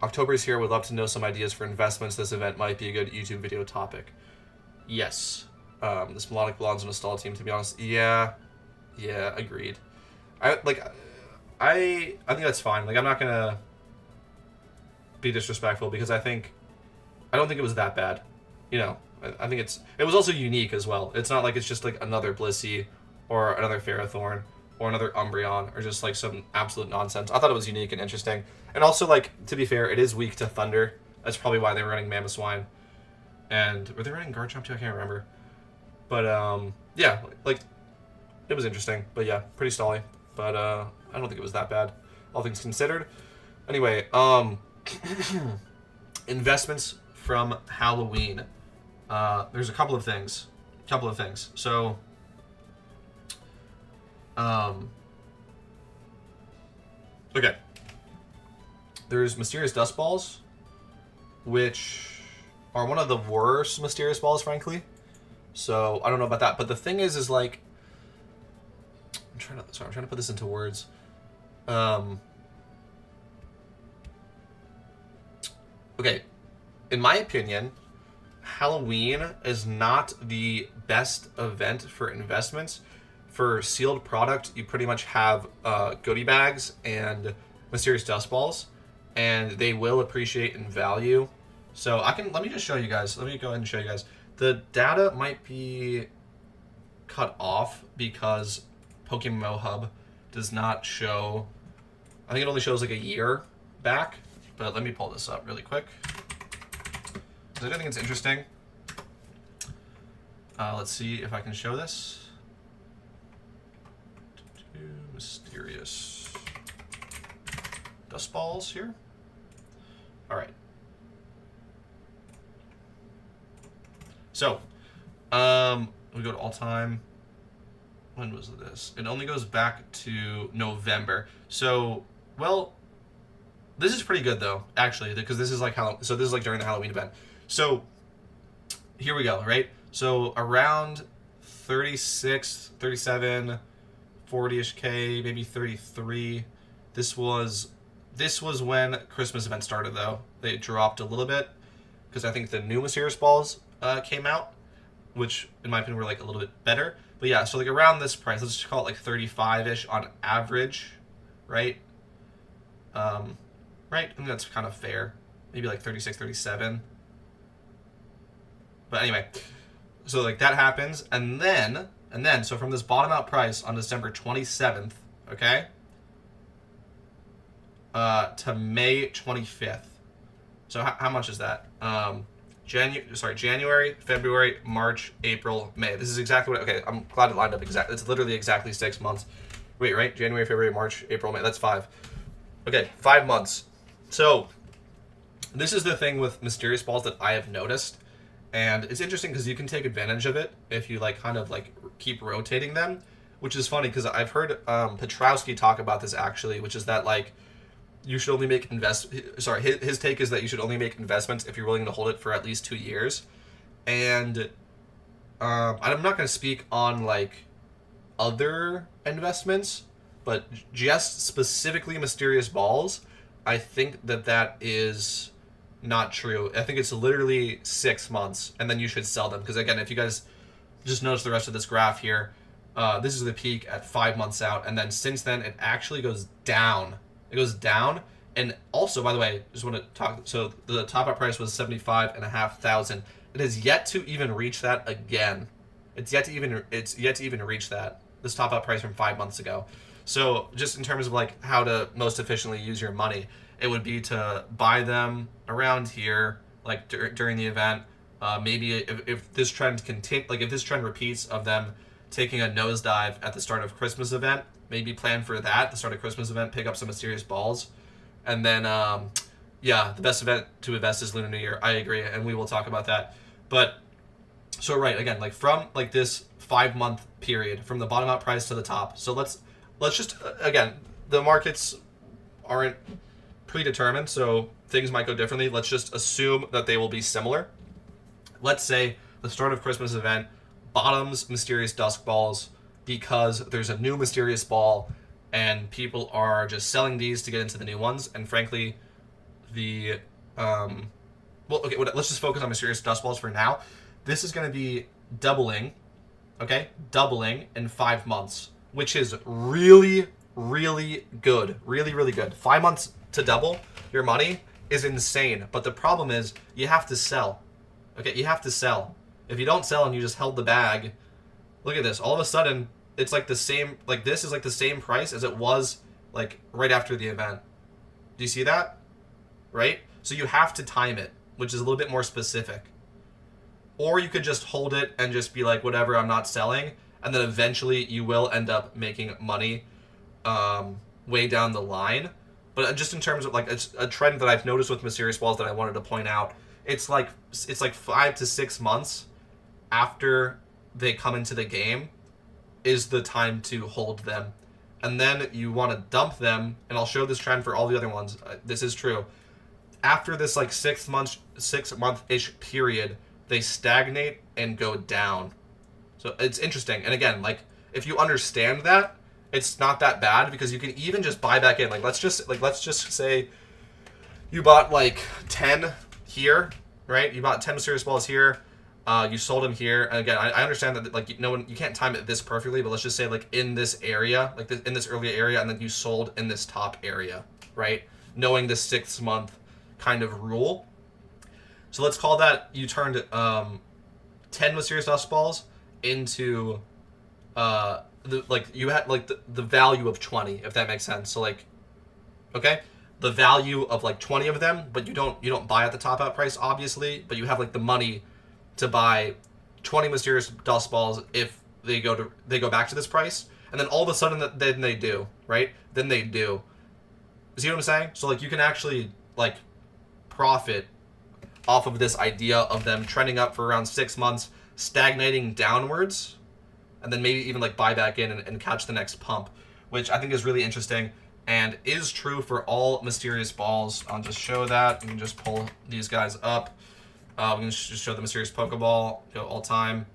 October's here. Would love to know some ideas for investments. This event might be a good YouTube video topic. Yes. This melodic belongs on a stall team. To be honest, yeah, agreed. I think that's fine. Like, I'm not gonna be disrespectful because I don't think it was that bad. You know, I think it was also unique as well. It's not like it's just like another Blissey or another Ferrothorn or another Umbreon or just like some absolute nonsense. I thought it was unique and interesting. And also, like, to be fair, it is weak to Thunder. That's probably why they were running Mamoswine. And were they running Garchomp too? I can't remember. But yeah, like, it was interesting. But yeah, pretty stally. But I don't think it was that bad, all things considered. Anyway, investments from Halloween. There's a couple of things. So, okay. There's Mysterious Dust Balls, which are one of the worst Mysterious Balls, frankly. So, I don't know about that. But the thing is like, I'm trying to put this into words. Okay. In my opinion, Halloween is not the best event for investments. For sealed product, you pretty much have goodie bags and Mysterious Dust Balls, and they will appreciate in value. So let me just show you guys. Let me go ahead and show you guys. The data might be cut off because PokeMMO Hub does not show. I think it only shows like a year back. But let me pull this up really quick. I think it's interesting. Let's see if I can show this. Mysterious Dust Balls here. All right. So, we go to all time. When was this? It only goes back to November. So, well, this is pretty good though, actually, because this is like this is like during the Halloween event. So, here we go, right? So around 36, 37, 40-ish K, maybe 33. This was when Christmas event started though. They dropped a little bit because I think the new Mysterious Balls came out, which in my opinion were like a little bit better. But yeah, so like around this price, let's just call it like 35-ish on average, right? Right? I think that's kind of fair. Maybe like 36, 37. But anyway, so like that happens, and then so from this bottom out price on December 27th, okay, to May 25th. So how much is that? January, February, March, April, May. This is exactly what. Okay, I'm glad it lined up exactly. It's literally exactly 6 months. Wait, right? January, February, March, April, May. That's 5. Okay, 5 months. So this is the thing with Mysterious Balls that I have noticed. And it's interesting because you can take advantage of it if you like kind of like keep rotating them, which is funny because I've heard Petrowski talk about this actually, which is that like you should only make his take is that you should only make investments if you're willing to hold it for at least 2 years. And I'm not going to speak on like other investments, but just specifically Mysterious Balls, I think that is not true. I think it's literally 6 months, and then you should sell them. Because again, if you guys just notice the rest of this graph here, this is the peak at 5 months out, and then since then it actually goes down. It goes down, and also, by the way, just want to talk. So the top up price was 75,500. It has yet to even reach that again. It's yet to even reach that. This top up price from 5 months ago. So just in terms of like how to most efficiently use your money, it would be to buy them around here, like during the event. Maybe if this trend if this trend repeats of them taking a nosedive at the start of Christmas event, maybe plan for that. The start of Christmas event, pick up some Mysterious Balls, and then yeah, the best event to invest is Lunar New Year. I agree, and we will talk about that. But so right again, like from like this 5 month period, from the bottom out price to the top. So let's just again, the markets aren't predetermined, so things might go differently. Let's just assume that they will be similar. Let's say the start of Christmas event bottoms Mysterious Dusk Balls because there's a new Mysterious Ball and people are just selling these to get into the new ones, and frankly the well, okay, let's just focus on mysterious dust balls for now. This is going to be doubling, okay, doubling in 5 months, which is really, really good, really, really good. 5 months to double your money is insane, but the problem is you have to sell. Okay, you have to sell. If you don't sell and you just held the bag, look at this. All of a sudden, it's like the same. Like this is like the same price as it was like right after the event. Do you see that? Right? So you have to time it, which is a little bit more specific. Or you could just hold it and just be like, whatever, I'm not selling, and then eventually you will end up making money way down the line. But just in terms of like it's a trend that I've noticed with mysterious balls that I wanted to point out, it's like 5 to 6 months after they come into the game is the time to hold them. And then you want to dump them, and I'll show this trend for all the other ones. This is true. After this like 6 month-ish period, they stagnate and go down. So it's interesting. And again, like if you understand that, it's not that bad because you can even just buy back in. Like let's just say you bought like 10 here, right? You bought 10 mysterious balls here. You sold them here, and again, I understand that like you can't time it this perfectly, but let's just say like in this area, like in this earlier area, and then you sold in this top area, right? Knowing the 6 month kind of rule. So let's call that you turned 10 mysterious dust balls into you had like the value of 20, if that makes sense. So like, okay, the value of like 20 of them, but you don't buy at the top out price, obviously, but you have like the money to buy 20 mysterious dust balls if they go back to this price, and then all of a sudden then they do, right? Then they do. See what I'm saying? So like you can actually like profit off of this idea of them trending up for around 6 months, stagnating downwards, and then maybe even like buy back in and catch the next pump, which I think is really interesting and is true for all mysterious balls. I'll just show that. You can just pull these guys up. We can just show the mysterious Pokeball, go all time.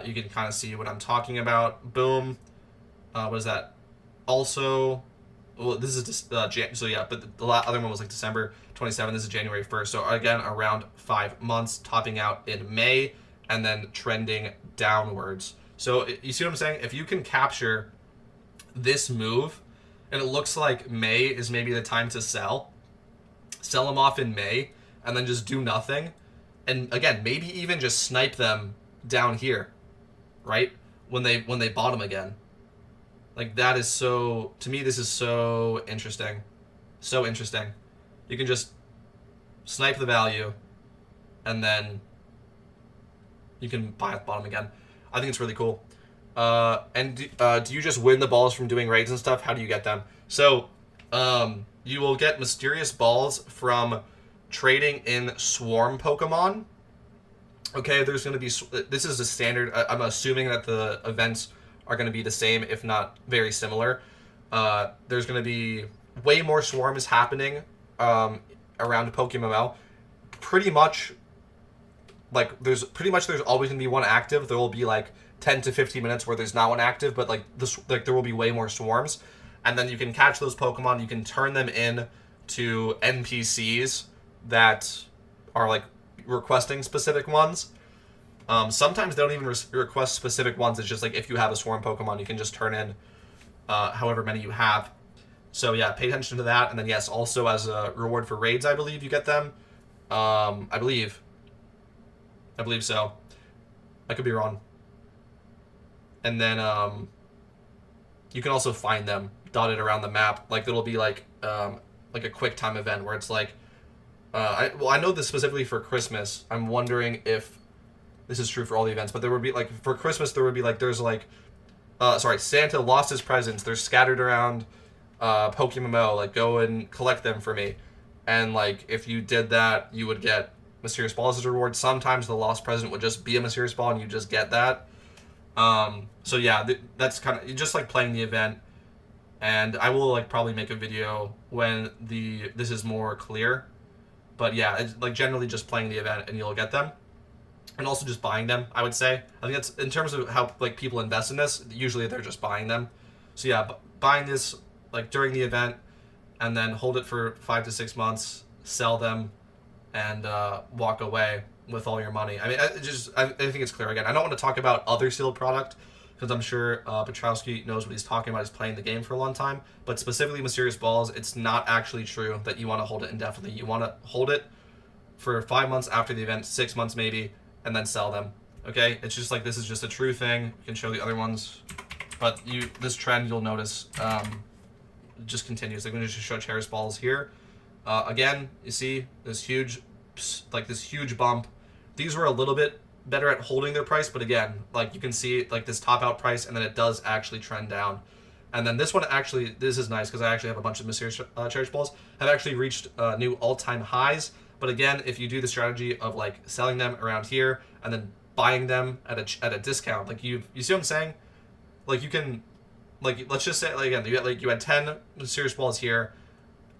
You can kind of see what I'm talking about. Boom. What is that? Also, well, this is just so yeah, but the other one was like December 27th. This is January 1st. So again, around 5 months, topping out in May, and then trending downwards. So you see what I'm saying? If you can capture this move, and it looks like May is maybe the time to sell them off in May, and then just do nothing. And again, maybe even just snipe them down here, right? When they bottom again. Like that is so, to me, this is so interesting. So interesting. You can just snipe the value and then you can buy at the bottom again. I think it's really cool. And do you just win the balls from doing raids and stuff? How do you get them? So, you will get mysterious balls from trading in swarm Pokemon. Okay, there's going to be... This is a standard... I'm assuming that the events are going to be the same, if not very similar. There's going to be way more swarms happening around PokeMMO. Pretty much, there's always going to be one active. There will be, 10 to 15 minutes where there's not one active, but, there will be way more swarms. And then you can catch those Pokemon. You can turn them in to NPCs that are requesting specific ones. Sometimes they don't even request specific ones. It's just if you have a swarm Pokemon, you can just turn in however many you have. So yeah, pay attention to that. And then yes, also as a reward for raids, I believe you get them. I believe so. I could be wrong. And then you can also find them dotted around the map. It'll be a quick time event where it's I know this specifically for Christmas. I'm wondering if this is true for all the events, but there would be for Christmas there would be there's Santa lost his presents. They're scattered around PokeMMO. Go and collect them for me. And if you did that, you would get mysterious balls as a reward. Sometimes the lost present would just be a mysterious ball, and you just get that. So yeah, that's kind of just playing the event. And I will probably make a video when this is more clear. But yeah, it's generally just playing the event and you'll get them. And also just buying them, I would say. I think that's, in terms of how people invest in this, usually they're just buying them. So yeah, buying this during the event and then hold it for 5 to 6 months sell them, and walk away with all your money. I mean, I think it's clear. Again, I don't want to talk about other sealed product because I'm sure Petrowski knows what he's talking about. He's playing the game for a long time. But specifically Mysterious Balls, it's not actually true that you want to hold it indefinitely. You want to hold it for 5 months after the event, 6 months maybe, and then sell them. Okay? It's just like this is just a true thing. You can show the other ones. But this trend, you'll notice, just continues. Like, I'm going to just show Cherish Balls here. Again, you see this huge bump. These were a little bit better at holding their price, but again, like you can see like this top out price, and then it does actually trend down. And then this one actually, this is nice because I actually have a bunch of Mysterious Cherish Balls, have actually reached new all-time highs. But again, if you do the strategy of like selling them around here and then buying them at a discount, like you see what I'm saying? Like you can, like let's just say like again, you had 10 Mysterious Balls here,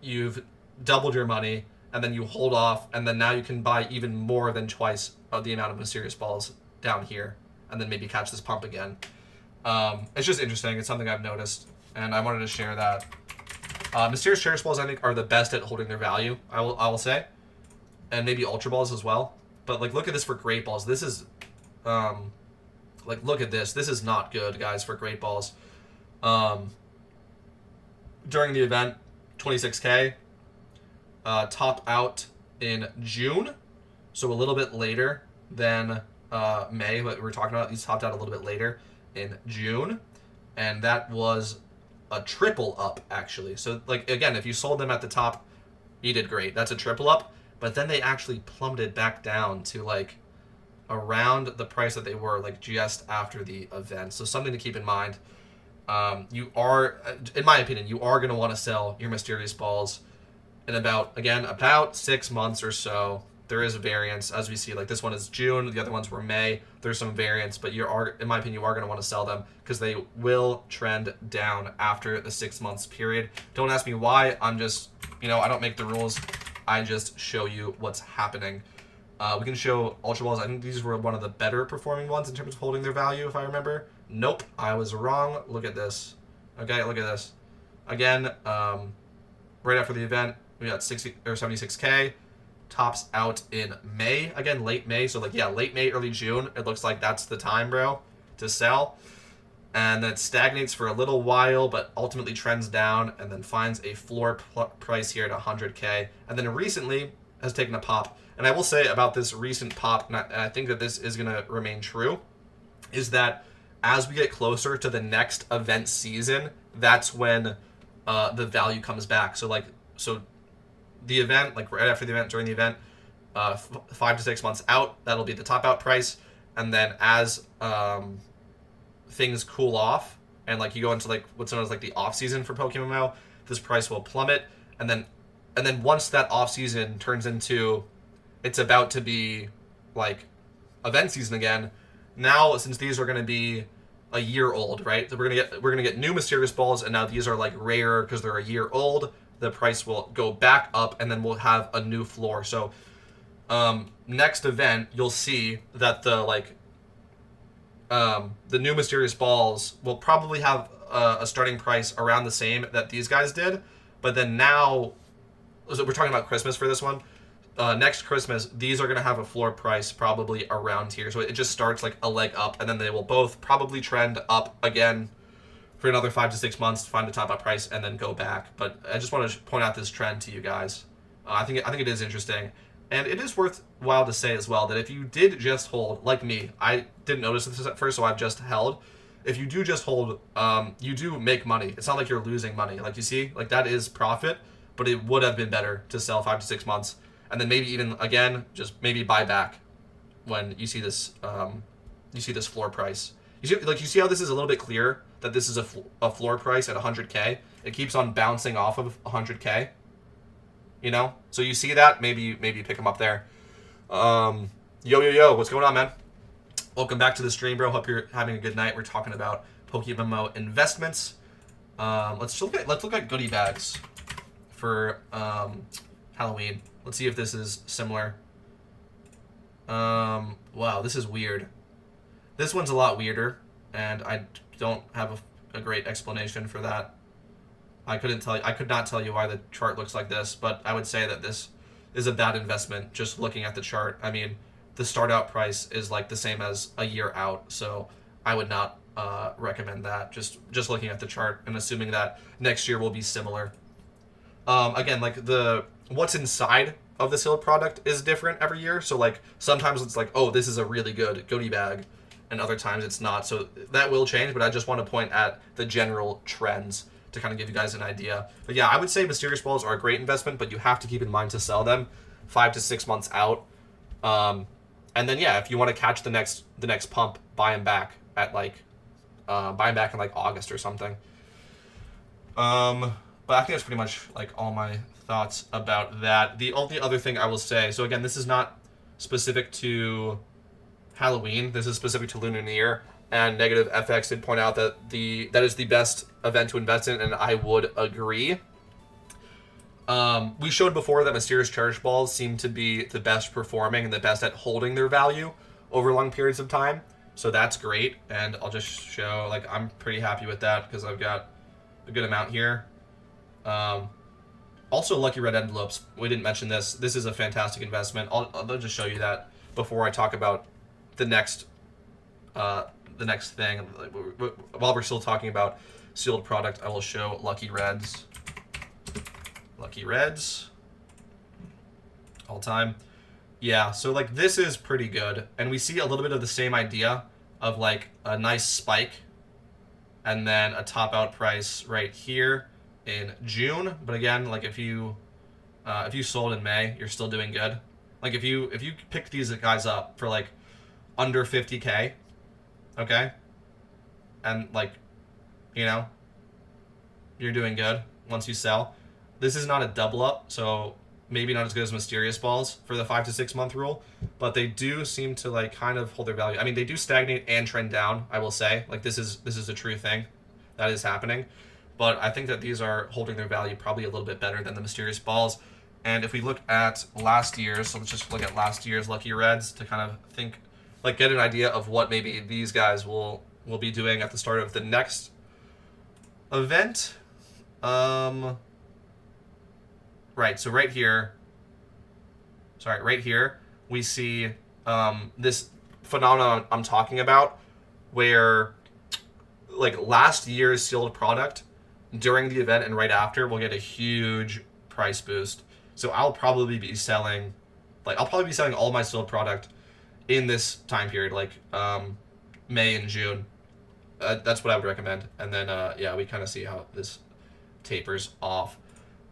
you've doubled your money, and then you hold off, and then now you can buy even more than twice of the amount of Mysterious Balls down here, and then maybe catch this pump again. It's just interesting. It's something I've noticed, and I wanted to share that. Mysterious Cherish Balls, I think, are the best at holding their value, I will say, and maybe Ultra Balls as well. But like, look at this for Great Balls. This is, like, look at this. This is not good, guys, for Great Balls. During the event, 26K. Top out in June, so a little bit later than May, but we're talking about. These topped out a little bit later in June, and that was a triple up, actually. So, like, again, if you sold them at the top, you did great. That's a triple up, but then they actually plummeted back down to, like, around the price that they were, like, just after the event. So something to keep in mind. You are, in my opinion, you are going to want to sell your Mysterious Balls in about 6 months or so. There is a variance, as we see. Like, this one is June, the other ones were May. There's some variance, but in my opinion, you are going to want to sell them because they will trend down after the 6 months period. Don't ask me why. I'm just, I don't make the rules. I just show you what's happening. We can show Ultra Balls. I think these were one of the better performing ones in terms of holding their value, if I remember. Nope, I was wrong. Look at this. Okay, look at this. Again, right after the event, we got 60 or 76K. Tops out in May. Again, late May. So, like, yeah, late May, early June. It looks like that's the time, bro, to sell. And then it stagnates for a little while, but ultimately trends down and then finds a floor price here at 100K. And then recently has taken a pop. And I will say about this recent pop, and I think that this is going to remain true, is that as we get closer to the next event season, that's when the value comes back. So the event, like right after the event, during the event, 5 to 6 months out, that'll be the top out price. And then as things cool off and like you go into like what's known as like the off season for PokeMMO, this price will plummet. And then once that off season turns into it's about to be like event season again, now since these are going to be a year old, right? So we're gonna get new Mysterious Balls, and now these are like rarer because they're a year old. The price will go back up, and then we'll have a new floor. So next event, you'll see that the new Mysterious Balls will probably have a starting price around the same that these guys did. But then now, so we're talking about Christmas for this one. Next Christmas, these are going to have a floor price probably around here. So it just starts like a leg up, and then they will both probably trend up again for another 5 to 6 months to find a top up price and then go back. But I just want to point out this trend to you guys. I think it is interesting. And it is worthwhile to say as well that if you did just hold, like me, I didn't notice this at first, so I've just held. If you do just hold, you do make money. It's not like you're losing money. Like you see, like that is profit, but it would have been better to sell 5 to 6 months. And then maybe even, again, just maybe buy back when you see this floor price. You see how this is a little bit clearer, that this is a floor price at 100K. It keeps on bouncing off of 100K. So you see that, maybe pick them up there. Yo, what's going on, man? Welcome back to the stream, bro. Hope you're having a good night. We're talking about PokeMMO investments. Let's look at goodie bags for Halloween. Let's see if this is similar. Wow, this is weird. This one's a lot weirder, and I don't have a great explanation for that. I could not tell you why the chart looks like this, but I would say that this is a bad investment. Just looking at the chart, I mean, the start out price is like the same as a year out, so I would not recommend that. Just looking at the chart and assuming that next year will be similar. Again, like the what's inside of the sealed product is different every year. So like sometimes it's like, oh, this is a really good goodie bag, and other times it's not. So that will change, but I just want to point at the general trends to kind of give you guys an idea. But yeah, I would say mysterious balls are a great investment, but you have to keep in mind to sell them 5 to 6 months out. And then yeah, if you want to catch the next pump, buy them back at like buy them back in like August or something. But I think that's pretty much like all my thoughts about that. The only other thing I will say, so again, this is not specific to Halloween. This is specific to Lunar New Year. And Negative FX did point out that that is the best event to invest in, and I would agree. We showed before that Mysterious Cherish Balls seem to be the best performing and the best at holding their value over long periods of time. So that's great, and I'll just show, like, I'm pretty happy with that because I've got a good amount here. Also, Lucky Red Envelopes. We didn't mention this. This is a fantastic investment. I'll just show you that before I talk about the next thing. While we're still talking about sealed product, I will show Lucky Reds. Lucky Reds. All time. Yeah, so like this is pretty good. And we see a little bit of the same idea of like a nice spike and then a top out price right here in June. But again, like if you sold in May, you're still doing good. Like if you pick these guys up for like under 50K, okay, and like, you know, you're doing good once you sell. This is not a double up, so maybe not as good as Mysterious Balls for the 5 to 6 month rule, but they do seem to like kind of hold their value. I mean, they do stagnate and trend down, I will say. Like this is a true thing that is happening. But I think that these are holding their value probably a little bit better than the Mysterious Balls. And if we look at last year's, so let's just look at last year's Lucky Reds to kind of think, like get an idea of what maybe these guys will be doing at the start of the next event. Right, so right here, we see this phenomenon I'm talking about where like last year's sealed product during the event and right after will get a huge price boost. So I'll probably be selling all my sealed product in this time period, like May and June. That's what I would recommend. And then yeah, we kind of see how this tapers off.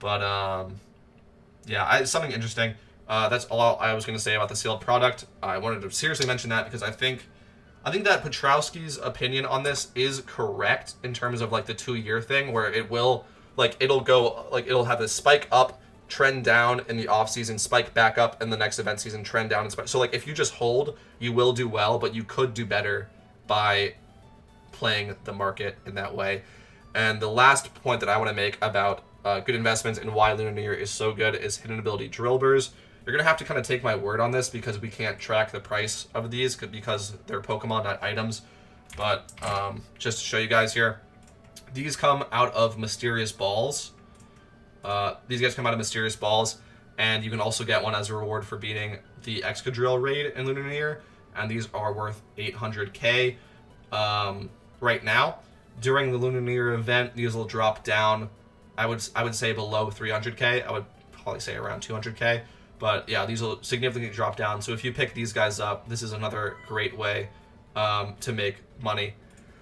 But yeah, something interesting. That's all I was going to say about the sealed product. I wanted to seriously mention that because I think that Petrowski's opinion on this is correct in terms of like the 2-year thing, where it'll have a spike up, trend down in the off season, spike back up in the next event season, trend down and spike. So like if you just hold, you will do well, but you could do better by playing the market in that way. And the last point that I want to make about good investments and why Lunar New Year is so good is hidden ability Dilburs. You're going to have to kind of take my word on this because we can't track the price of these because they're Pokemon, not items. But just to show you guys here, these come out of Mysterious Balls. These guys come out of Mysterious Balls, and you can also get one as a reward for beating the Excadrill raid in Lunar New Year, and these are worth 800K right now. During the Lunar New Year event, these will drop down. I would say below 300K. I would probably say around 200K. But yeah, these will significantly drop down. So if you pick these guys up, this is another great way to make money.